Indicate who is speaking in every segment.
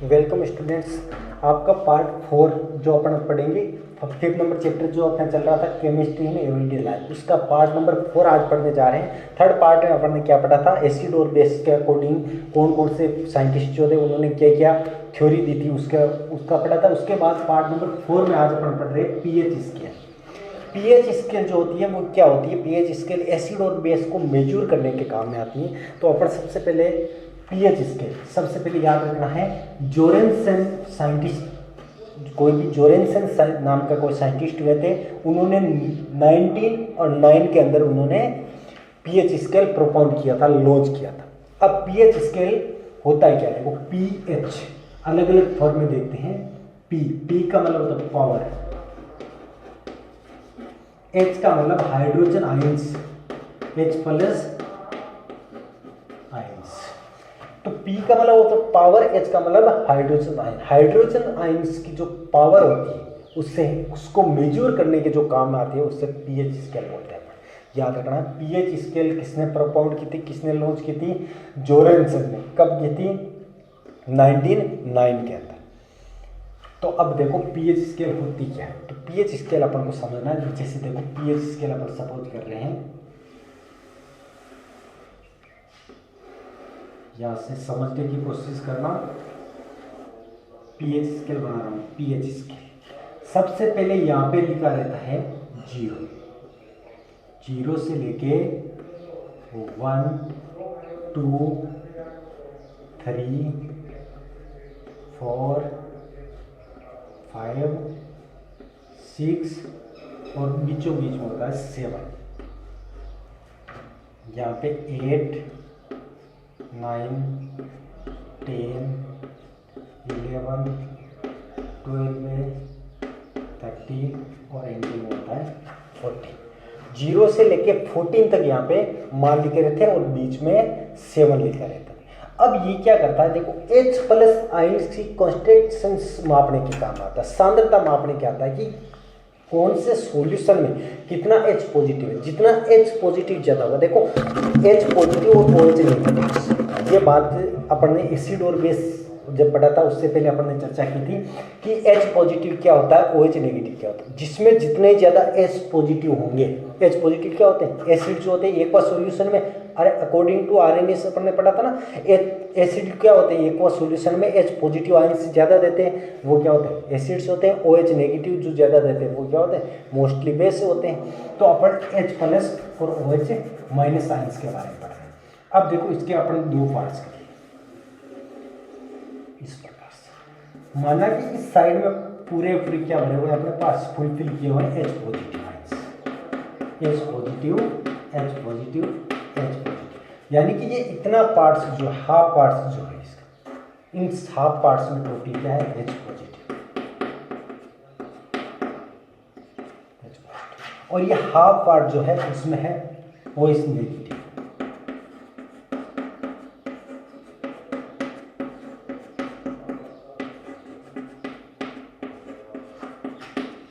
Speaker 1: Welcome students. आपका part 4 जो अपन पढ़ेंगे, 5th नंबर चैप्टर जो अपना चल रहा था केमिस्ट्री इन एवरीडे लाइफ, उसका पार्ट नंबर 4 आज पढ़ने जा रहे हैं। थर्ड पार्ट में अपन ने क्या पढ़ा था, एसिड और बेस के अकॉर्डिंग कौन कौन से साइंटिस्ट जो थे उन्होंने क्या क्या थ्योरी दी थी उसका पढ़ा था। उसके बाद पार्ट नंबर 4 में आज अपन पढ़ रहे हैं पीएच स्केल। पीएच स्केल जो होती है वो क्या होती है, पीएच स्केल एसिड और बेस को मेजर करने के काम में आती है। तो अपन सबसे पहले पीएच स्केल सबसे पहले याद रखना है। जोरेनसन साइंटिस्ट, कोई भी जोरेनसन नाम का कोई साइंटिस्ट हुए थे, उन्होंने 1909 के अंदर उन्होंने पीएच स्केल प्रोपाउंड किया था, लॉन्च किया था। अब पीएच स्केल होता है क्या है, वो पीएच अलग अलग फॉर्म में देखते हैं। पी का मतलब होता है पावर, एच का मतलब hydrogen ions, H plus ions. तो P का मतलब होता है पावर, H का मतलब हाइड्रोजन आयन। हाइड्रोजन आयंस की जो पावर होती है उससे उसको मेजर करने के जो काम में आती है उससे पीएच स्केल बोलते हैं। याद रखना है, पीएच स्केल किसने प्रोपाउंड की थी, किसने लॉन्च की थी, जोरेनसन ने। कब की थी, 1909 के अंदर। तो अब देखो पीएच स्केल होती क्या है। तो पीएच स्केल अपन को समझना है। जैसे देखो पीएच स्केल अपन सपोज कर रहे हैं, यहां से समझने की कोशिश करना। पीएच स्केल बना रहा हूं, पीएच स्केल सबसे पहले यहां पे लिखा रहता है 0 से लेके 1 2 3 4 5 6 और बीचों बीच में होता है 7। यहाँ पे 8 9 10 11 12 30 और एंडिंग होता है 14। 0 से लेके 14 तक यहाँ पे मान लिखे रहते हैं और बीच में 7 लिखा रहता है। अब ये क्या करता है, देखो H प्लस आयंस की कॉन्सेंट्रेशन मापने के काम आता है, सांद्रता मापने के आता है कि कौन से सॉल्यूशन में कितना H पॉजिटिव है। जितना H पॉजिटिव ज़्यादा होगा, देखो H पॉजिटिव और OH नेगेटिव, ये बात अपन ने एसिड और बेस जब पढ़ा था उससे पहले अपन ने चर्चा की थी कि H पॉजिटिव क्या होता है, OH नेगेटिव क्या होता है। जिसमें जितने ज़्यादा H पॉजिटिव होंगे, H पॉजिटिव क्या होते हैं, एसिड जो होते हैं एक्वा सॉल्यूशन में। अरे अकॉर्डिंग टू आरएनए से अपन ने पढ़ा था ना, एसिड क्या होते हैं, एक्वा सॉल्यूशन में H पॉजिटिव आयन से ज़्यादा देते हैं वो क्या होते हैं, एसिड्स होते हैं। OH नेगेटिव जो ज़्यादा देते हैं वो क्या होते हैं, मोस्टली बेस होते हैं। तो अपन H प्लस और OH माइनस आयंस के बारे में पढ़ रहे हैं। अब देखो इसके अपन दो पार्ट्स करिए इस प्रकार से। माना कि इस साइड में पूरे क्या भरे हुए अपने पास फुलफिल किए हुए H positive ions, H positive H positive H positive, यानी कि ये इतना पार्ट्स जो हाफ पार्ट्स जो है इसका, इन हाफ पार्ट्स में टोटल क्या है, H पॉजिटिव। और ये हाफ पार्ट जो है उसमें है OH नेगेटिव।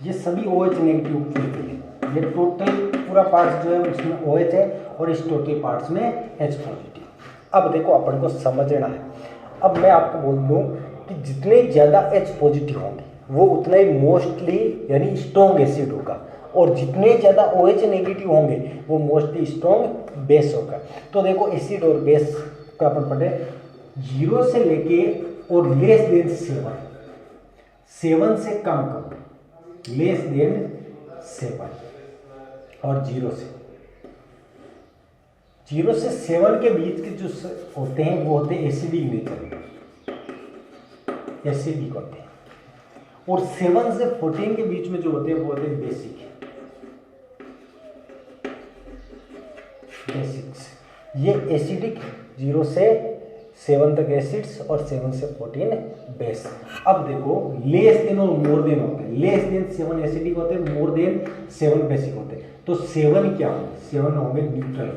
Speaker 1: ये सभी OH नेगेटिव फुलफिल है। ये टोटल पूरा पार्ट्स जो है उसमें OH है और इस टोटल पार्ट्स में H पॉजिटिव। अब देखो अपन को समझना है। अब मैं आपको बोल दूं कि जितने ज़्यादा H पॉजिटिव होंगे वो उतना ही मोस्टली यानी स्ट्रॉन्ग एसिड होगा, और जितने ज़्यादा OH नेगेटिव होंगे वो मोस्टली स्ट्रॉन्ग बेस होगा। तो देखो एसिड और बेस का अपन पढ़े 0 से लेके और लेस देन 7 से कम लेस देन 7 और 0 से 7 के बीच के जो होते हैं वो होते हैं एसिडिक नेचर, एसिडिक होते हैं। और 7 से 14 के बीच में जो होते हैं वो होते हैं बेसिक्स। ये एसिडिक 0 से 7 तक एसिड्स और 7 से 14 बेस। अब देखो लेस देन और मोर देन होते हैं। लेस देन 7 एसिडिक होते हैं, मोर देन 7 बेसिक होते हैं। तो 7 क्या होंगे, 7 होंगे न्यूट्रल।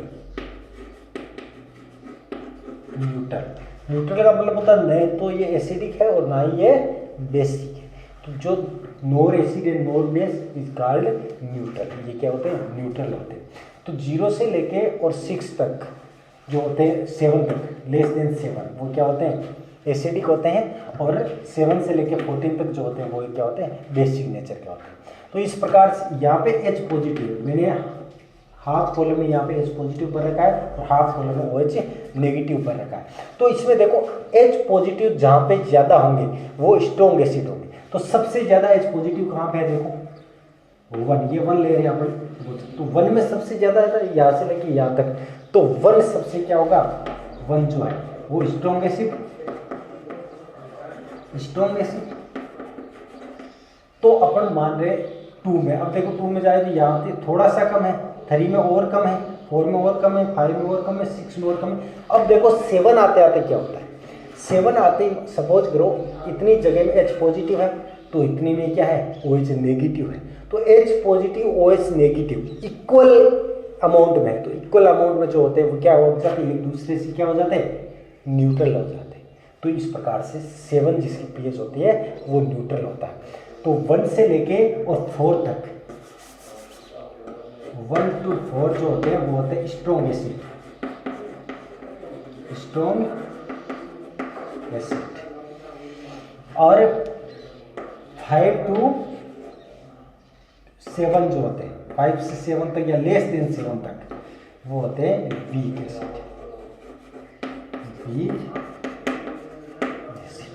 Speaker 1: न्यूट्रल का मतलब होता है नहीं तो ये एसिडिक है और ना ही ये बेसिक है। तो जो nor acid and nor base is called neutral. ये क्या होते हैं, न्यूट्रल होते हैं। तो 0 से लेके और 6 तक जो होते हैं 7 तक, लेस देन 7, वो क्या होते हैं एसिडिक होते हैं, और 7 से लेकर 14 तक जो होते हैं वो क्या होते हैं, बेसिक नेचर के होते हैं। तो इस प्रकार से यहाँ पे H पॉजिटिव, मैंने हाफ कॉलम में यहाँ पे H पॉजिटिव पर रखा है और हाफ कॉलम में OH नेगेटिव पर रखा है। तो इसमें देखो H पॉजिटिव जहाँ पे ज़्यादा होंगे वो स्ट्रॉन्ग एसिड होंगे। तो सबसे ज़्यादा H पॉजिटिव कहाँ पे है, देखो 1, ये 1 ले रहे हैं यहाँ पर। तो 1 में सबसे ज़्यादा है यहाँ से लेके यहाँ तक, तो 1 सबसे क्या होगा, 1 जो है वो स्ट्रॉन्ग एसिड, स्ट्रॉन्ग एसिड। तो अपन मान रहे 2 में, अब देखो 2 में जाए तो यहाँ से थोड़ा सा कम है, 3 में और कम है, 4 में और कम है, 5 में और कम है, 6 में और कम है। अब देखो 7 आते आते क्या होता है, 7 आते सपोज करो इतनी जगह में H पॉजिटिव है, तो इतनी में क्या है, OH नेगेटिव है। तो H positive OH negative equal amount में है, तो इक्वल अमाउंट में जो होते हैं वो क्या हो जाते हैं, एक दूसरे से क्या हो जाते हैं, न्यूट्रल हो जाते हैं। तो इस प्रकार से 7 जिसकी पीएच होती है वो न्यूट्रल होता है। तो 1 से लेके और 4 तक, 1 to 4 जो होते हैं वो होते हैं स्ट्रॉन्ग एसिड, स्ट्रॉन्ग एसिड। और 5 to 7 जो होते हैं, 5 से 7 तक या लेस देन 7 तक वो होते हैं वीक एसिड, वीक एसिड।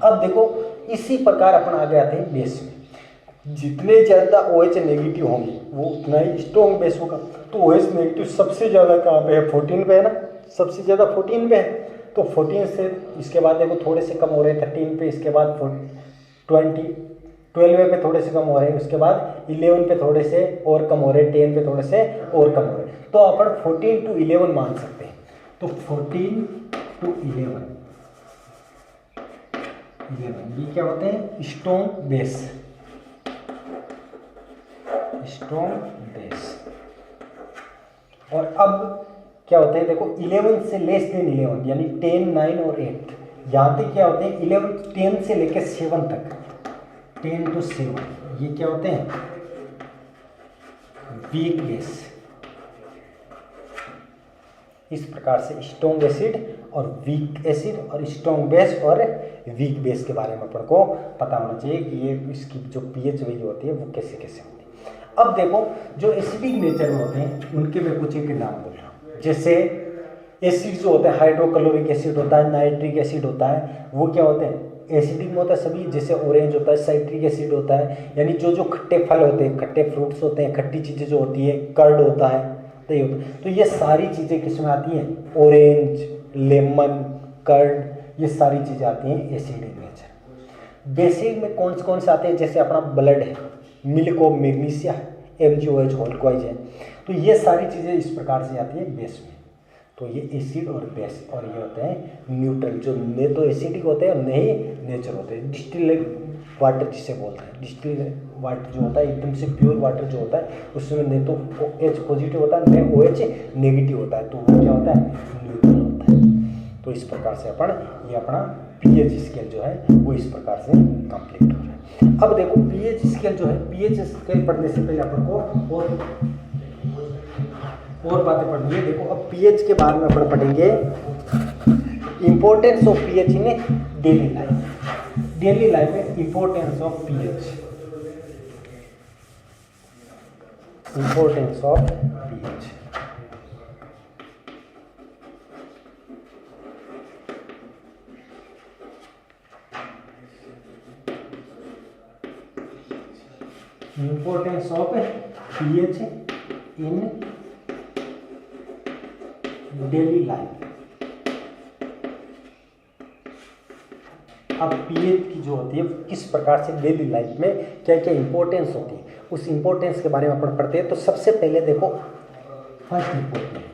Speaker 1: अब देखो इसी प्रकार अपन आगे आते हैं बेस में, जितने ज़्यादा OH नेगेटिव होंगे वो उतना ही स्ट्रॉन्ग बेस होगा। तो OH नेगेटिव सबसे ज़्यादा कहाँ पे है, 14 पे है ना, सबसे ज़्यादा 14 पे है। तो 14 से इसके बाद देखो थोड़े से कम हो रहे हैं 13 पे, इसके बाद 12 पे थोड़े से कम हो रहे हैं, उसके बाद 11 पे थोड़े से और कम हो रहे हैं, 10 पे थोड़े से और कम हो रहे हैं। तो अपन 14 to 11 मान सकते हैं। तो 14 to 11 ये क्या होते हैं, स्ट्रॉन्ग बेस, स्ट्रॉन्ग बेस। और अब क्या होते हैं देखो 11 से लेस देन 11 यानी 10, 9 और 8, यहाँ पे क्या होते हैं 11, 10 से लेकर 7 तक, 10 to 7 ये क्या होते हैं, वीक बेस। इस प्रकार से स्ट्रॉन्ग एसिड और वीक एसिड और स्ट्रॉन्ग बेस और वीक बेस के बारे में अपन को पता होना चाहिए कि ये इसकी जो पीएच वैल्यू होती है वो कैसे कैसे होती है। अब देखो जो एसिडिक नेचर में होते हैं उनके मैं कुछ एक नाम बोल रहा हूँ। जैसे एसिड जो होता है, हाइड्रोक्लोरिक एसिड होता है, नाइट्रिक एसिड होता है, वो क्या होते हैं एसिडिक में होता है सभी। जैसे ऑरेंज होता है, साइट्रिक एसिड होता है, यानी जो जो खट्टे फल होते हैं, खट्टे फ्रूट्स होते हैं, खट्टी चीज़ें जो होती है, कर्ड होता है, दही होता है। तो ये सारी चीज़ें किस में आती हैं, ऑरेंज, लेमन, कर्ड, ये सारी चीज़ें आती हैं एसिडिक नेचर। बेसिक में कौन से आते हैं, जैसे अपना ब्लड है, मिल्क ऑफ मैग्नीशिया, MgOH होल्कोइज है। तो ये सारी चीज़ें इस प्रकार से आती है बेस में। तो ये एसिड और बेस, और ये होते हैं न्यूट्रल, जो न तो एसिडिक होते हैं और न ही नेचर होते हैं। डिस्टिल वाटर जिसे बोलते हैं, डिस्टिल वाटर जो होता है एकदम से प्योर वाटर जो होता है उसमें न तो H पॉजिटिव होता है न OH नेगेटिव होता है, तो वो क्या होता है, न्यूट्रल होता है। तो इस प्रकार से अपन ये अपना पीएच स्केल जो है वो इस प्रकार से कंप्लीट हो रहा है। अब देखो पीएच स्केल जो है, पीएच स्केल पढ़ने से पहले अपन को और बातें पढ़नी है। देखो अब पीएच के बारे में अपन पढ़ेंगे importance of pH in daily life. Daily life में importance of pH, importance of pH. Importance of pH in daily life. अब पीएच की जो होती है किस प्रकार से डेली लाइफ में क्या क्या इंपॉर्टेंस होती है, उस इंपॉर्टेंस के बारे में अपन पढ़ते हैं। तो सबसे पहले देखो फर्स्ट इंपॉर्टेंस,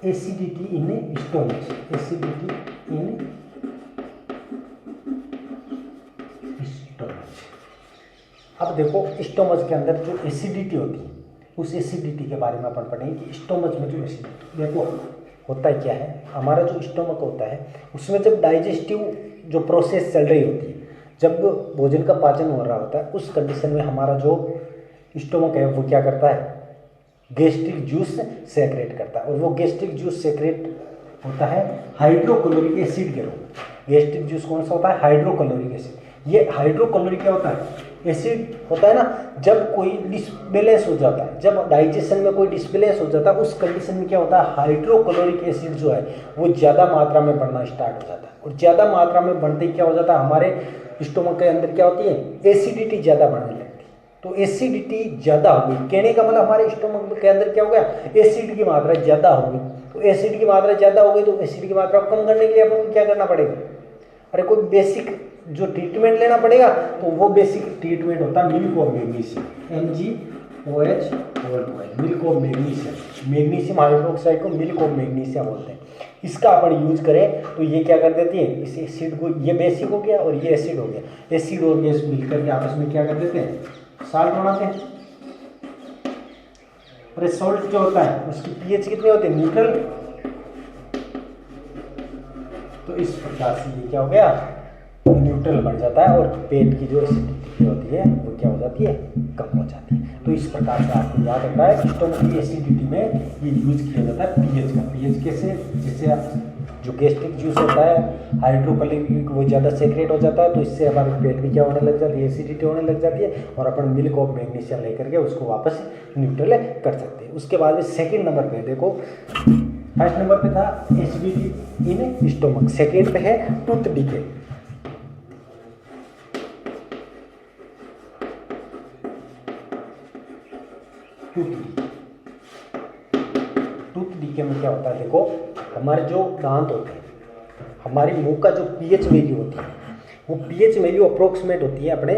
Speaker 1: एसिडिटी इन स्टोमच, एसिडिटी इन स्टोमच। अब देखो स्टोमच के अंदर जो एसिडिटी होती है उस एसिडिटी के बारे में अपन पढ़ेंगे कि स्टोमच में जो एसिडिटी, देखो होता है क्या है, हमारा जो स्टोमक होता है उसमें जब डाइजेस्टिव जो प्रोसेस चल रही होती है, जब भोजन का पाचन हो रहा होता है, उस कंडीशन में हमारा जो स्टोमक है वो क्या करता है, गैस्ट्रिक जूस सेक्रेट करता है, और वो गैस्ट्रिक जूस सेक्रेट होता है हाइड्रोक्लोरिक एसिड के रूप। गैस्ट्रिक जूस कौन सा होता है, हाइड्रोक्लोरिक एसिड। ये हाइड्रोक्लोरिक क्या होता है, एसिड होता है ना। जब कोई डिसबैलेंस हो जाता है, जब डाइजेशन में कोई डिसबैलेंस हो जाता है, उस कंडीशन में क्या होता है, हाइड्रोक्लोरिक एसिड जो है वो ज़्यादा मात्रा में बढ़ना स्टार्ट हो जाता है, और ज़्यादा मात्रा में बढ़ते ही क्या हो जाता है, हमारे स्टोमक के अंदर क्या होती है, एसिडिटी ज़्यादा बढ़ने लगती है। तो एसिडिटी ज़्यादा हो गई, कहने का मतलब हमारे स्टोमक के अंदर क्या हो गया, एसिड की मात्रा ज़्यादा हो गई। तो एसिड की मात्रा ज़्यादा हो गई, तो एसिड की मात्रा को कम करने के लिए अपन को क्या करना पड़ेगा, अरे कोई बेसिक जो ट्रीटमेंट लेना पड़ेगा। तो वो बेसिक ट्रीटमेंट होता है milk of magnesium, MgOH, milk of magnesium. Magnesium hydroxide को मिल्क ऑफ मैग्नीशियम बोलते हैं। इसका अपन यूज करें तो ये क्या कर देती है, इस एसिड को, ये बेसिक हो गया और ये एसिड हो गया, एसिड और बेस मिलकर के आपस में क्या कर देते हैं, साल्ट बनाते हैं। और सॉल्ट जो होता है उसकी पीएच कितने होते हैं, न्यूट्रल। तो इस प्रकार से ये क्या हो गया, न्यूट्रल बन जाता है, और पेट की जो एसिडिटी होती है वो क्या हो जाती है, कम हो जाती है। तो इस प्रकार से आपको याद रखना है, स्टोमक की एसिडिटी में ये यूज किया जाता है पीएच का। पीएच कैसे, जिससे जो गैस्ट्रिक जूस होता है हाइड्रोक्लोरिक वो ज़्यादा सेक्रेट हो जाता है, तो इससे हमारे पेट भी क्या होने लग जाती है, एसिडिटी होने लग जाती है, और अपन मिल्क ऑफ मैग्नीशियम लेकर के उसको वापस न्यूट्रल कर सकते हैं। उसके बाद में सेकेंड नंबर पे देखो, फर्स्ट नंबर पे था एसिडिटी इन स्टोमक, सेकेंड पे है टूथ डीके। टूथ डीके में क्या होता है, देखो हमारे जो दांत होते हैं, हमारे मुंह का जो पीएच वैल्यू होती है, वो पीएच वैल्यू अप्रोक्सीमेट होती है अपने